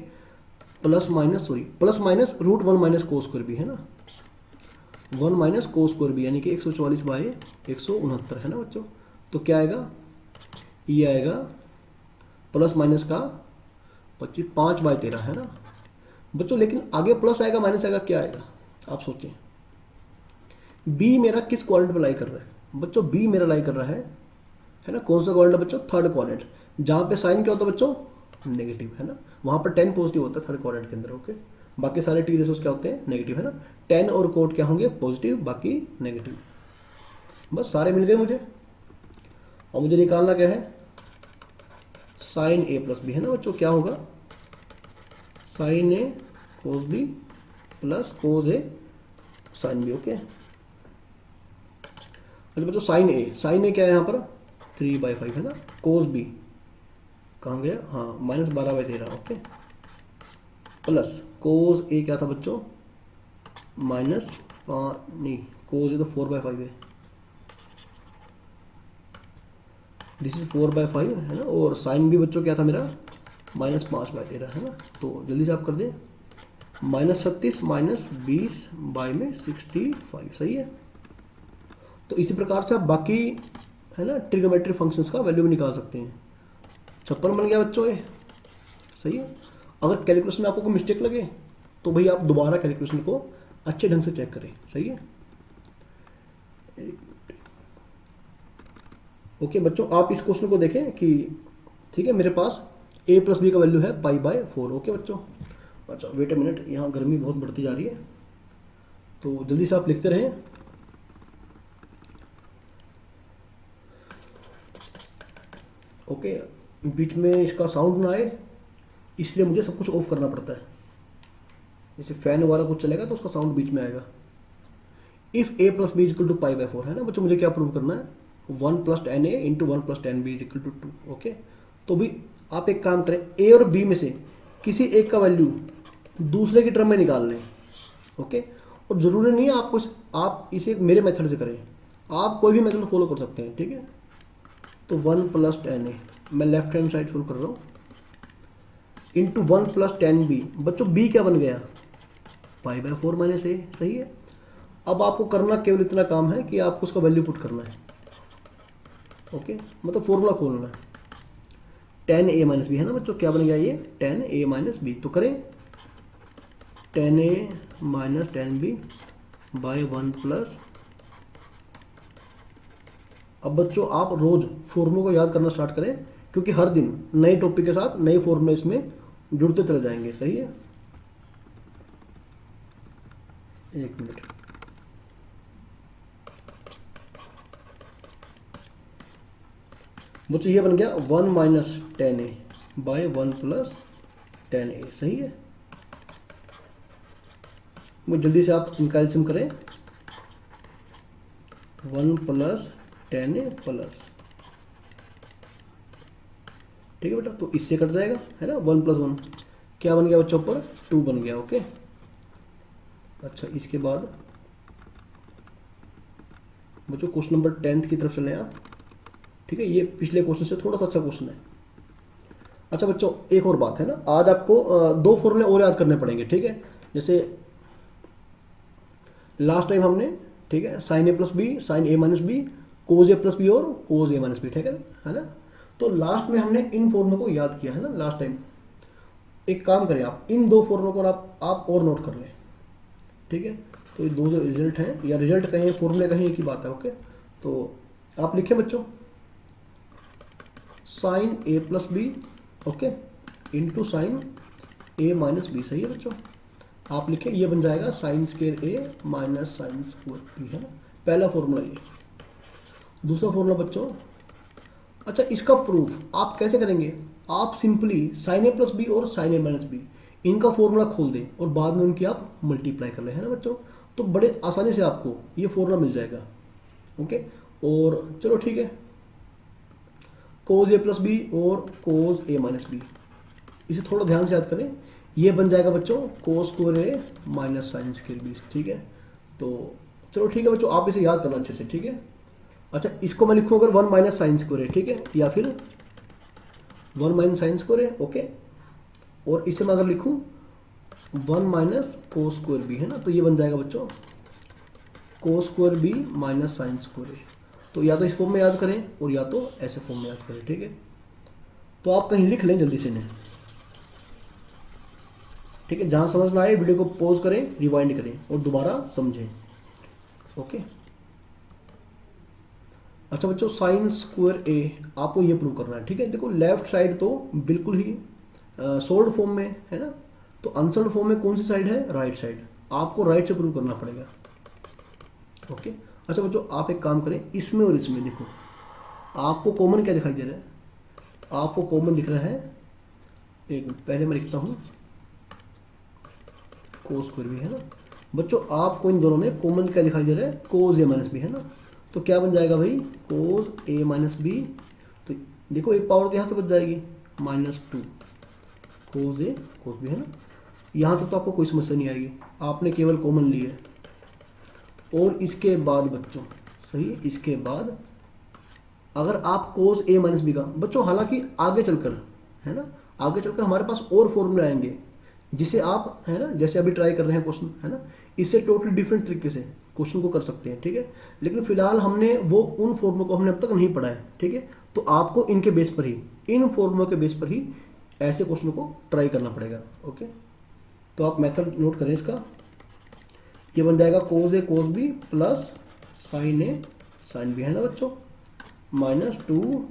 plus minus √1 minus cos square b, है ना, 1 माइनस कोस स्क्वायर बी यानी कि 144/169, है ना बच्चों। तो क्या आएगा, ये आएगा प्लस माइनस का 25 5/13, है ना बच्चों। लेकिन आगे प्लस आएगा माइनस आएगा, क्या आएगा आप सोचें। बी मेरा किस क्वाड्रेंट में लाई कर रहा है बच्चों, बी मेरा लाई कर रहा है ना, कौन सा क्वाड्रेंट बच्चों थर्ड क्वाड्रेंट, जहां पे साइन क्या होता है बच्चों नेगेटिव, है ना। वहां पर 10 पॉजिटिव होता है थर्ड क्वाड्रेंट के अंदर, ओके। बाकी सारे टी रेशोज क्या होते हैं नेगेटिव, है ना। 10 और कोट क्या होंगे पॉजिटिव, बाकी नेगेटिव। बस सारे मिल गए मुझे। और मुझे निकालना क्या है साइन ए प्लस बी, है ना बच्चों। क्या होगा sign A cos B plus cos A sine B, okay. अच्छा बच्चों साइन ए क्या है यहाँ पर 3/5 है ना। कोस बी कहाँ गया, हाँ -12/13 ओके, प्लस कोस ए क्या था बच्चों नहीं कोस ए तो 4/5 है, दिस इज 4/5 है ना, और साइन भी बच्चों क्या था मेरा -5/13 है ना। तो जल्दी से आप कर दें, -36 -20/65 सही है। तो इसी प्रकार से आप बाकी है ना ट्रिग्नोमेट्रिक फंक्शंस का वैल्यू भी निकाल सकते हैं। 56 बन गया बच्चों ये, सही है। अगर कैलकुलेशन में आपको कोई मिस्टेक लगे तो भाई आप दोबारा कैलकुलेशन को अच्छे ढंग से चेक करें, सही है। ओके बच्चों, आप इस क्वेश्चन को देखें कि ठीक है मेरे पास a + b का वैल्यू है π/4 ओके बच्चों। अच्छा वेट अ मिनट, यहाँ गर्मी बहुत बढ़ती जा रही है तो जल्दी से आप लिखते रहें। ओके बीच में इसका साउंड ना आए इसलिए मुझे सब कुछ ऑफ करना पड़ता है, जैसे फैन वगैरह कुछ चलेगा तो उसका साउंड बीच में आएगा। इफ a + b = π/4 है ना बच्चों, मुझे क्या प्रूव करना है 1 + 10a × 1 + 10b = 2 ओके। तो भी आप एक काम करें, a और b में से किसी एक का वैल्यू दूसरे की टर्म में निकाल लें ओके। और ज़रूरी नहीं है आप इसे मेरे मेथड से करें, आप कोई भी मेथड फॉलो कर सकते हैं, ठीक है। तो 1 + 10a मैं लेफ्ट हैंड साइड सोल्व कर रहा हूँ इंटू 1 + 10b, बच्चों b क्या बन गया π/4 - a सही है। अब आपको करना केवल इतना काम है कि आपको उसका वैल्यू पुट करना है ओके, मतलब फॉर्मूला खोलना है। 10a - b है ना बच्चों, क्या बन गया ये 10a - b, तो करें 10a - 10b बाय 1 प्लस। अब बच्चों आप रोज फॉर्मूला को याद करना स्टार्ट करें, क्योंकि हर दिन नए टॉपिक के साथ नए फॉर्मूले इसमें जुड़ते चले जाएंगे, सही है। एक मिनट, बच्चों ये बन गया 1 - 10a बाय 1 + 10a सही है। मुझे जल्दी से आप इनका एलसीएम करें 1 + 10a प्लस, ठीक है बेटा, तो इससे कट जाएगा है ना। 1 + 1 क्या बन गया बच्चों ऊपर 2 बन गया ओके। अच्छा इसके बाद बच्चों क्वेश्चन नंबर 10 की तरफ चलें आप, ठीक है। ये पिछले क्वेश्चन से थोड़ा सा अच्छा क्वेश्चन है। अच्छा बच्चों एक और बात है ना, आज आपको दो फॉर्मूले और याद करने पड़ेंगे, ठीक है। जैसे लास्ट टाइम हमने, ठीक है, sin a + b sin a - b cos a + b और cos a - b, ठीक है ना। तो लास्ट में हमने इन फॉर्मूलों को याद किया है ना लास्ट टाइम। एक काम करें आप इन दो फॉर्मूलों को आप और नोट कर लें, ठीक है। तो ये दो जो रिजल्ट हैं, या रिजल्ट कहें फॉर्मूले कहें एक ही बात है ओके। तो आप लिखें बच्चों sin a + b okay into sin a - b सही है बच्चों। आप लिखें ये बन जाएगा sin² a - sin² b है ना, पहला फॉर्मूला ये। दूसरा फॉर्मूला बच्चों, अच्छा इसका प्रूफ आप कैसे करेंगे, आप सिंपली sin a + b और sin a - b इनका फॉर्मूला खोल दें और बाद में उनकी आप मल्टीप्लाई कर लें, है ना बच्चों। तो बड़े आसानी से आपको ये फॉर्मूला मिल जाएगा ओके। और चलो ठीक है, cos a + b और cos a - b इसे थोड़ा ध्यान से याद करें, ये बन जाएगा बच्चों cos² a - sin² b, ठीक है। तो चलो ठीक है बच्चों, आप इसे याद करना अच्छे से, ठीक है। अच्छा इसको मैं लिखूँ अगर 1 - sin² a, ठीक है, या फिर 1 - sin² a ओके। और इसे मैं अगर लिखूँ 1 - cos² b है ना, तो ये बन जाएगा बच्चों cos² b - sin² a। तो या तो इस फॉर्म में याद करें और या तो ऐसे फॉर्म में याद करें, ठीक है। तो आप कहीं लिख लें जल्दी से इन्हें, ठीक है। जहां समझ ना आए वीडियो को पॉज करें, रिवाइंड करें और दोबारा समझें ओके। अच्छा बच्चों sin² a आपको ये प्रूव करना है, ठीक है। देखो लेफ्ट साइड तो बिल्कुल ही सोल्ड फॉर्म में है ना, तो अनसोल्ड फॉर्म में कौन सी साइड है, राइट साइड। आपको राइट से प्रूव करना पड़ेगा ओके। अच्छा बच्चों आप एक काम करें, इसमें और इसमें देखो आपको कॉमन क्या दिखाई दे रहा है, आपको कॉमन दिख रहा है, एक मिनट पहले मैं लिखता हूँ cos² b है ना बच्चों। आपको इन दोनों में कॉमन क्या दिखाई दे रहा है, cos a - b है ना। तो क्या बन जाएगा भाई, कोस ए माइनस बी। तो देखो एक पावर तो यहाँ से बच जाएगी, -2 कोस ए कोस बी, है ना। यहाँ तक तो आपको कोई समस्या नहीं आएगी, आपने केवल कॉमन ली है। और इसके बाद बच्चों, सही, इसके बाद अगर आप कोस ए माइनस बी का बच्चों, हालांकि आगे चलकर, है ना, आगे चलकर हमारे पास और फॉर्मूले आएंगे जिसे आप, है ना, जैसे अभी ट्राई कर रहे हैं क्वेश्चन, है ना, इससे टोटली डिफरेंट तरीके से क्वेश्चन को कर सकते हैं, ठीक है। लेकिन फिलहाल हमने वो उन फॉर्मूलों को हमने अब तक नहीं पढ़ा है, ठीक है। तो आपको इनके बेस पर ही, इन फॉर्मूलों के बेस पर ही ऐसे क्वेश्चनों को ट्राई करना पड़ेगा, ओके। तो आप मेथड नोट करें इसका, ये बन जाएगा cos a cos B plus sign a sine B, है ना बच्चों, -2,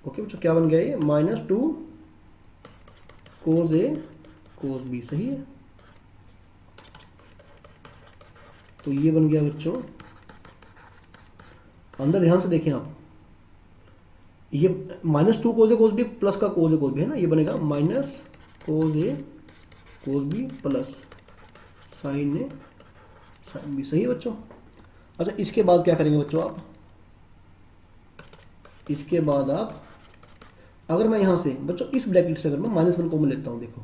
ओके बच्चों, क्या बन गया ये, -2 कोस ए कोस बी, सही है। तो ये बन गया बच्चों, अंदर ध्यान से देखें आप, ये -2 कोस ए कोस बी प्लस का कोस ए कोस बी, है ना, ये बनेगा minus cos a cos B plus sign a sine B, सही है बच्चों। अच्छा, इसके बाद क्या करेंगे बच्चों आप, इसके बाद आप, अगर मैं यहां से बच्चों इस ब्रैकेट से अगर मैं -1 कॉमन लेता हूं, देखो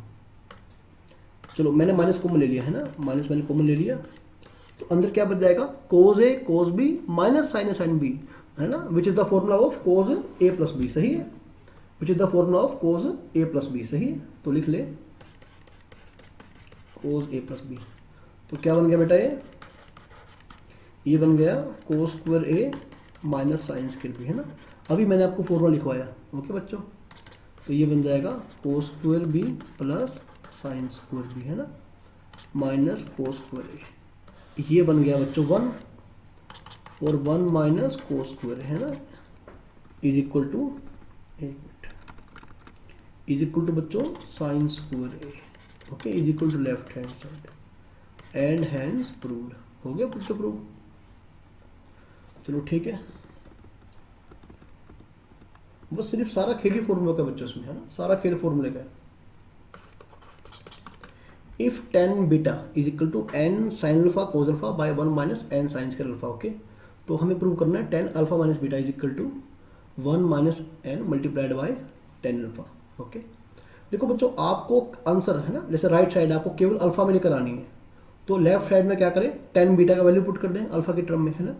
चलो मैंने माइनस कॉमन ले लिया, है ना, माइनस मैंने कॉमन ले लिया, तो अंदर क्या बच जाएगा, cos a cos b minus sine a sine B, है ना, which is the formula of cos a plus b, सही है, which is the formula of cos a plus b, सही है। तो लिख ले कोस ए प्लस बी, तो क्या बन गया बेटा, ये बन गया कोस स्क्वायर ए माइनस साइन स्क्वायर बी, है ना। अभी मैंने आपको फॉर्मूला लिखवाया, ओके बच्चों। तो ये बन जाएगा cos square b plus sine square b, है ना, माइनस कोस स्क्वायर ए, ये बन गया बच्चों 1, और 1 माइनस कोस स्क्वायर, है ना, इज इक्वल टू, एक मिनट, इज इक्वल टू बच्चों sine square a, okay, is equal to left hand side, and hence proved, हो गया बच्चों प्रूव। चलो ठीक है, बस सिर्फ सारा खेल ही फॉर्मूला का बच्चों इसमें, है ना, सारा खेल फॉर्मूले का है। If tan beta is equal to n sin alpha cos alpha by 1 minus n sin square alpha, okay. तो हमें प्रूव करना है tan alpha minus beta is equal to 1 minus n multiplied by tan alpha, okay. देखो बच्चों, आपको answer, है ना, जैसे राइट साइड आपको केवल अल्फा में लेकर आनी है, तो लेफ्ट साइड में क्या करें, tan बीटा का वैल्यू पुट कर दें अल्फा के टर्म में, है ना।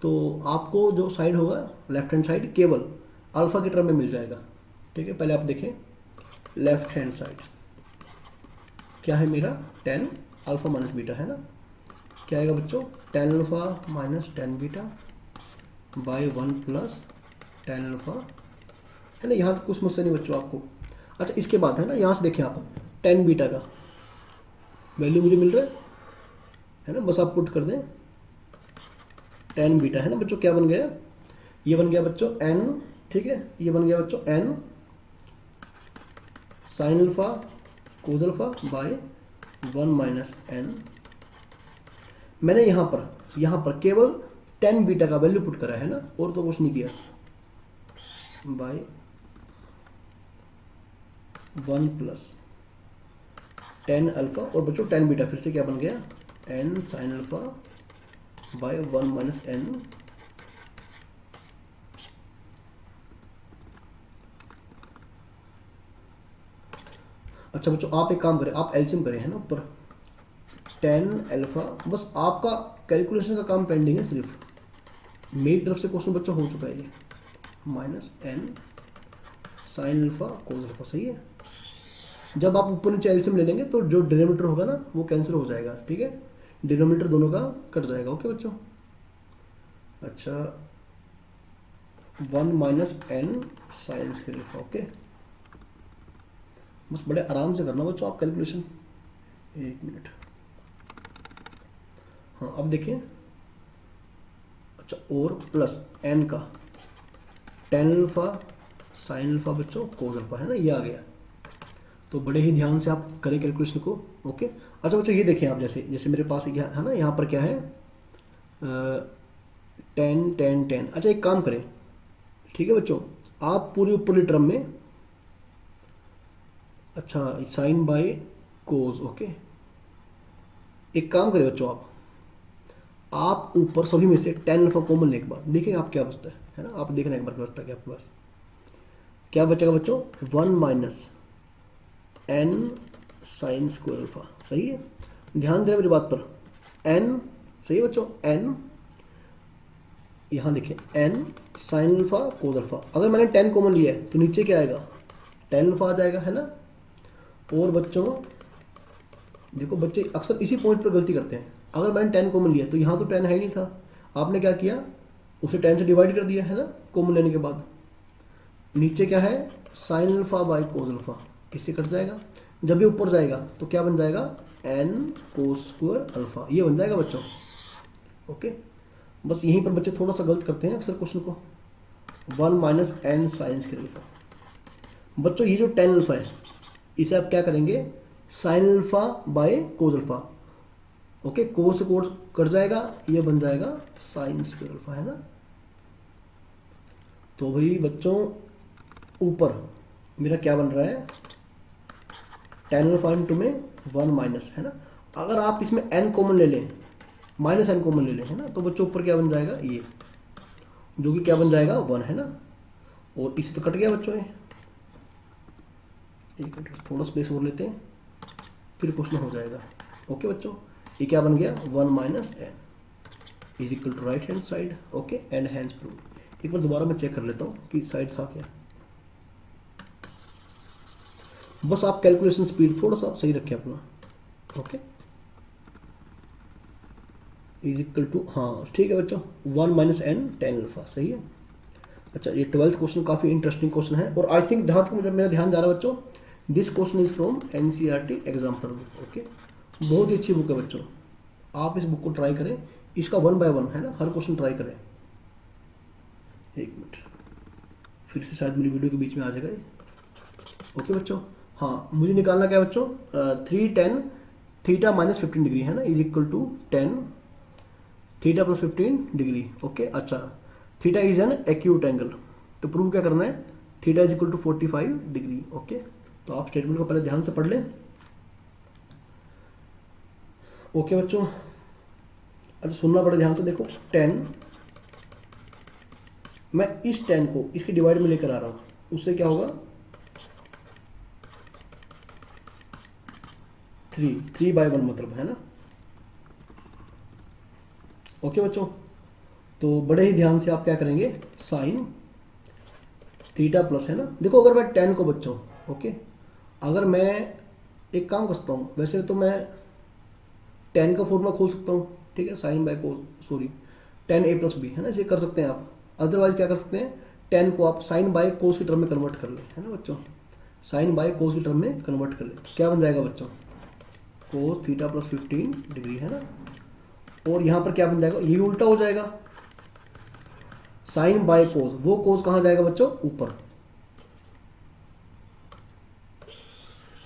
तो आपको जो साइड होगा लेफ्ट हैंड साइड केवल अल्फा के टर्म में मिल जाएगा, ठीक है। पहले आप देखें लेफ्ट हैंड साइड क्या है मेरा, tan अल्फा माइनस बीटा, है ना, क्या आएगा बच्चों, tan alpha minus tan beta by 1 plus tan alpha, है ना। यहाँ तक कुछ समस्या नहीं बच्चों आपको। अच्छा, इसके बाद, है ना, यहाँ से देखें आप, tan बीटा का वैल्यू मुझे मिल रहा है ना, बस आप पुट कर दें tan बीटा, है ना बच्चों, क्या बन गया, ये बन गया बच्चों n, ठीक है, ये बन गया बच्चों n sign alpha cos alpha by 1 minus n। मैंने यहाँ पर केवल tan बीटा का वैल्यू पुट करा है ना, और तो कुछ नहीं किया, बाय 1 प्लस tan अल्फा, और बच्चों tan बीटा फिर से क्या बन गया, n sign alpha by 1 minus n। अच्छा बच्चों, आप एक काम करें, आप एलसीएम करें, है ना, ऊपर tan अल्फा, बस आपका कैलकुलेशन का काम पेंडिंग है, सिर्फ मेरी तरफ से क्वेश्चन बच्चों हो चुका है ये, minus n sign alpha cos alpha, सही है। जब आप ऊपर नीचे एलसीएम ले लेंगे तो जो डिनोमिनेटर होगा ना वो कैंसिल हो जाएगा, ठीक है, डिनोमिनेटर दोनों का कट जाएगा, ओके बच्चों। अच्छा, 1 minus n sign square alpha, okay. बस बड़े आराम से करना बच्चों आप कैलकुलेशन, एक मिनट, हाँ अब देखें। अच्छा, और प्लस n का tan अल्फा साइन अल्फा बच्चों कोस अल्फा, है ना, ये आ गया। तो बड़े ही ध्यान से आप करें कैलकुलेशन को, ओके। अच्छा बच्चों, ये देखें आप, जैसे जैसे मेरे पास है ना, यहाँ पर क्या है, tan। अच्छा, एक काम करें, ठीक है बच्चों, आप पूरी ऊपरली टर्म में, अच्छा, साइन बाय कोस, ओके। एक काम करें बच्चों, आप ऊपर सभी में से टेन अल्फा कॉमन लें एक बार, देखेंगे आप क्या बचता है ना। आप देखना एक बार क्या बचता है क्या आपके पास, क्या बचेगा बच्चों, 1 minus n sine square alpha. सही है, ध्यान देना मेरी बात पर। एन सही है बच्चों, एन यहाँ देखें n sine alpha cos alpha. अगर मैंने 10 कॉमन लिया है तो नीचे क्या आएगा, 10 अल्फा आ जाएगा, है ना। और बच्चों देखो, बच्चे अक्सर इसी पॉइंट पर गलती करते हैं। अगर मैंने 10 कॉमन लिया तो यहाँ तो 10 है ही नहीं था, आपने क्या किया, उसे 10 से डिवाइड कर दिया, है ना, कॉमन लेने के बाद। नीचे क्या है, sine alpha by cos alpha, इससे कट जाएगा। जब भी ऊपर जाएगा तो क्या बन जाएगा, एन कोस स्क्वायर अल्फा, ये बन जाएगा बच्चों। ओके, बस यहीं पर बच्चे थोड़ा सा गलत करते हैं अक्सर क्वेश्चन को। 1 minus n sine square alpha. बच्चों ये जो 10 अल्फा है इसे आप क्या करेंगे, sine alpha by cos alpha. Okay, cos से कोस कट जाएगा, ये बन जाएगा साइन स्क्वायर अल्फा, है ना। तो भाई बच्चों ऊपर मेरा क्या बन रहा है, 10 अल्फा इंटू में 1 माइनस, है ना। अगर आप इसमें n कॉमन ले लें, माइनस एन कॉमन ले लें, है ना, तो बच्चों ऊपर क्या बन जाएगा, ये जो कि क्या बन जाएगा 1, है ना। और इसे तो कट गया बच्चों ये। एक मिनट थोड़ा स्पेस और लेते हैं, फिर क्वेश्चन हो जाएगा। ओके बच्चों, ये क्या बन गया, 1 minus n is equal to right hand side. Okay, and hence prove. एक बार दोबारा मैं चेक कर लेता हूँ कि साइड था क्या। बस आप कैलकुलेशन स्पीड थोड़ा सा सही रखें अपना। ओके, इज इक्वल टू, हाँ ठीक है बच्चों, 1 माइनस एन 10 अल्फा, सही है। अच्छा, ये 12th क्वेश्चन काफ़ी इंटरेस्टिंग क्वेश्चन है, और आई थिंक जहाँ तक मेरा ध्यान जा रहा है बच्चों, this question is from NCERT example book. Okay, बहुत ही अच्छी बुक है बच्चों, आप इस बुक को ट्राई करें। इसका 1 बाय 1 है ना, हर क्वेश्चन ट्राई करें। एक मिनट, फिर से शायद मेरी वीडियो के बीच में आ जाएगा ये। ओके बच्चों, हाँ मुझे निकालना क्या है बच्चों, 3tan थीटा माइनस 15 डिग्री, है ना, is equal to 10 theta plus 15 degree. Okay, अच्छा, theta is an acute angle, तो प्रूव क्या करना है, theta is equal to 45 degree. Okay, तो आप स्टेटमेंट को पहले ध्यान से पढ़ लें। ओके बच्चों, अच्छा सुनना बड़े ध्यान से, देखो 10, मैं इस 10 को इसके डिवाइड में लेकर आ रहा हूँ, उससे क्या होगा, 3 बाय 1 मतलब, है ना। ओके बच्चों, तो बड़े ही ध्यान से आप क्या करेंगे, साइन थीटा प्लस, है ना। देखो अगर मैं 10 को बच्चों, ओके, अगर मैं एक काम करता हूँ, वैसे तो मैं 10 का फॉर्मूला खोल सकता हूँ, ठीक है, sine by cos, sorry 10a plus b, है ना, इसे कर सकते हैं आप। अदरवाइज क्या कर सकते हैं, 10 को आप साइन बाय कोस की टर्म में कन्वर्ट कर लें, है ना बच्चों, साइन बाय कोस की टर्म में कन्वर्ट कर लें, क्या बन जाएगा बच्चों, कोस थीटा प्लस 15 डिग्री, है ना। और यहाँ पर क्या बन जाएगा, ये भी उल्टा हो जाएगा, साइन बाय कोस, वो कोस कहाँ जाएगा बच्चों, ऊपर।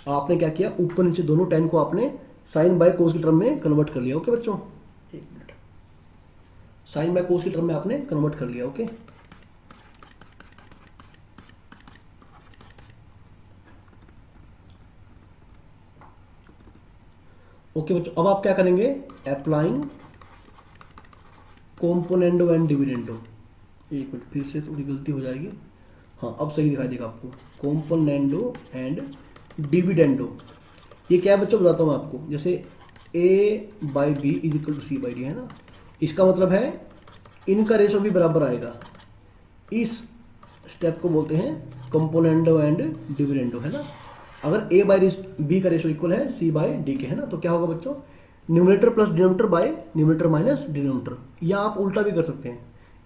आपने क्या किया, ऊपर नीचे दोनों 10 को आपने साइन बाय कोस की टर्म में कन्वर्ट कर लिया। ओके बच्चों, एक मिनट, साइन बाय कोस की टर्म में आपने कन्वर्ट कर लिया। ओके, ओके बच्चों, अब आप क्या करेंगे, अप्लाइंग कॉम्पोनेंडो एंड डिविडेंडो। एक मिनट, फिर से थोड़ी गलती हो जाएगी, हाँ अब सही दिखाई देगा आपको, कॉम्पोनेंडो एंड डिविडेंडो। ये क्या है बच्चों, बताता हूँ आपको, जैसे a by b is equal to c by d, है ना, इसका मतलब है इनका रेशो भी बराबर आएगा। इस स्टेप को बोलते हैं कंपोनेंडो एंड डिविडेंडो, है ना। अगर a बाई बी का रेशो इक्वल है c बाई डी के, है ना, तो क्या होगा बच्चों, numerator plus denominator by numerator minus denominator, या आप उल्टा भी कर सकते हैं,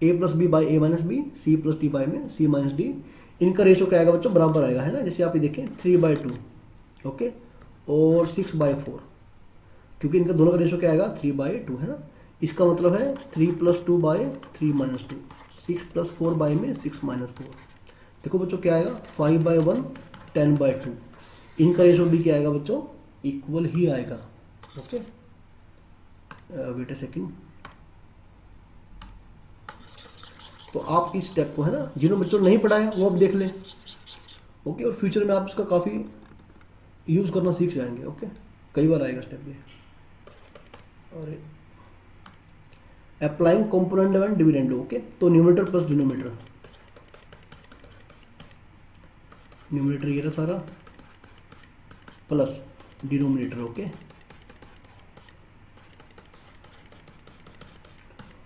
a plus b by a minus b, c plus d by में सी माइनस डी। इनका रेशो क्या आएगा बच्चों, बराबर आएगा, है ना। जैसे आप ये देखें 3/2, ओके, और 6/4, क्योंकि इनका दोनों का रेशो क्या आएगा, 3/2, है ना। इसका मतलब है 3 + 2 बाय 3 - 2, 6 + 4 बाय में 6 - 4। देखो बच्चों क्या आएगा, 5/1 10/2। इनका रेशो भी क्या आएगा बच्चों, इक्वल ही आएगा। ओके, वेट ए सेकेंड। तो आप इस स्टेप को, है ना, जिन्होंने बच्चों नहीं पढ़ा है वो अब देख लें। ओके, और फ्यूचर में आप इसका काफ़ी यूज़ करना सीख जाएंगे। ओके, कई बार आएगा स्टेप ये। और applying component and dividend. Okay, तो न्यूमरेटर प्लस डिनोमिनेटर, न्यूमरेटर ये रहा सारा प्लस डिनोमिनेटर। ओके,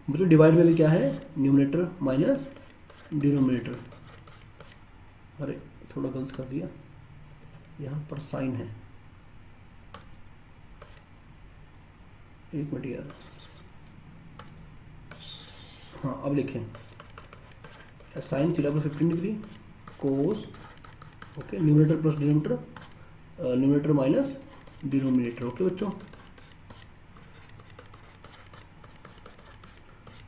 बच्चों डिवाइड में भी क्या है, न्यूमरेटर माइनस डिनोमिनेटर। अरे थोड़ा गलत कर दिया, यहाँ पर साइन है, एक मिनट यार। हाँ अब लिखें साइन थीटा पर 15 डिग्री कोस, okay, numerator plus denominator, numerator minus denominator. Okay बच्चों,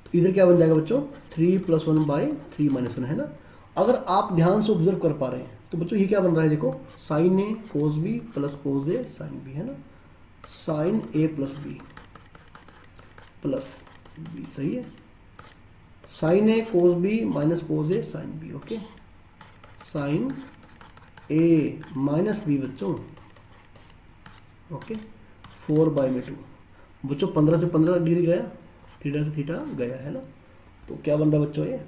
तो इधर क्या बन जाएगा बच्चों, 3 + 1 / 3 - 1 है ना। अगर आप ध्यान से ऑब्जर्व कर पा रहे हैं तो बच्चों ये क्या बन रहा है, देखो sign A cos B plus cos A sine B है ना, sign a plus B plus b, सही है। Sine A cos b minus cos A sine B. Okay, sign A minus B बच्चों, ओके, 4/2 बच्चों, 15 से 15 डिग्री गया, theta से theta गया है ना, तो क्या बन रहा है बच्चों, ये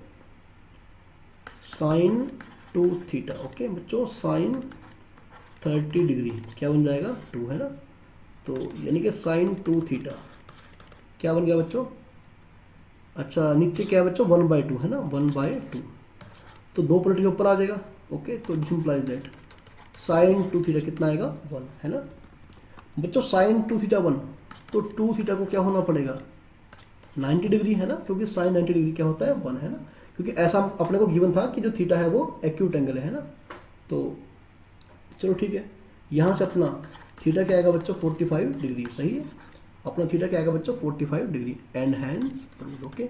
साइन 2 थीटा। ओके बच्चों, साइन 30 डिग्री क्या बन जाएगा, 2 है ना, तो यानी कि साइन 2 थीटा क्या बन गया बच्चों, अच्छा नीचे क्या है बच्चों, 1/2 है ना, 1/2, तो 2 पलट के ऊपर आ जाएगा। ओके, तो this implies that sine 2 theta कितना आएगा, 1 है ना बच्चों, साइन 2 थीटा 1, तो 2 थीटा को क्या होना पड़ेगा, 90 डिग्री है ना, क्योंकि साइन 90 डिग्री क्या होता है, 1 है ना, क्योंकि ऐसा अपने को गिवन था कि जो थीटा है वो एक्यूट एंगल है ना। तो चलो ठीक है, यहाँ से अपना थीटा क्या आएगा बच्चों, 45 डिग्री, सही है, अपना थीटा क्या आएगा बच्चों, 45 degree, and hence proved. Okay,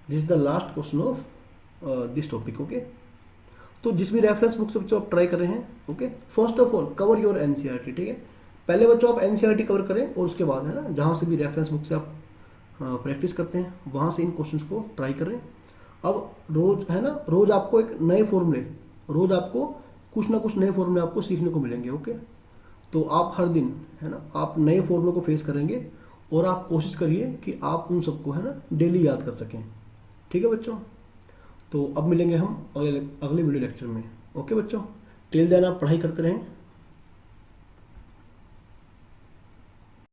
this is the last question of this topic. Okay, तो जिस भी रेफरेंस बुक से बच्चों आप ट्राई कर रहे हैं, okay, first of all cover your NCERT, ठीक है, पहले बच्चों आप एनसीईआरटी कवर करें और उसके बाद है ना, जहाँ से भी रेफरेंस बुक से आप प्रैक्टिस करते हैं वहाँ से इन क्वेश्चंस को ट्राई करें। अब रोज है ना, रोज आपको एक नए फॉर्मूले, रोज आपको कुछ ना कुछ नए फॉर्मूले आपको सीखने को मिलेंगे। ओके, तो आप हर दिन है ना, आप नए फॉर्मूले को फेस करेंगे और आप कोशिश करिए कि आप उन सबको है ना डेली याद कर सकें। ठीक है बच्चों, तो अब मिलेंगे हम अगले वीडियो लेक्चर में। ओके बच्चों, टिल देन आप पढ़ाई करते रहें।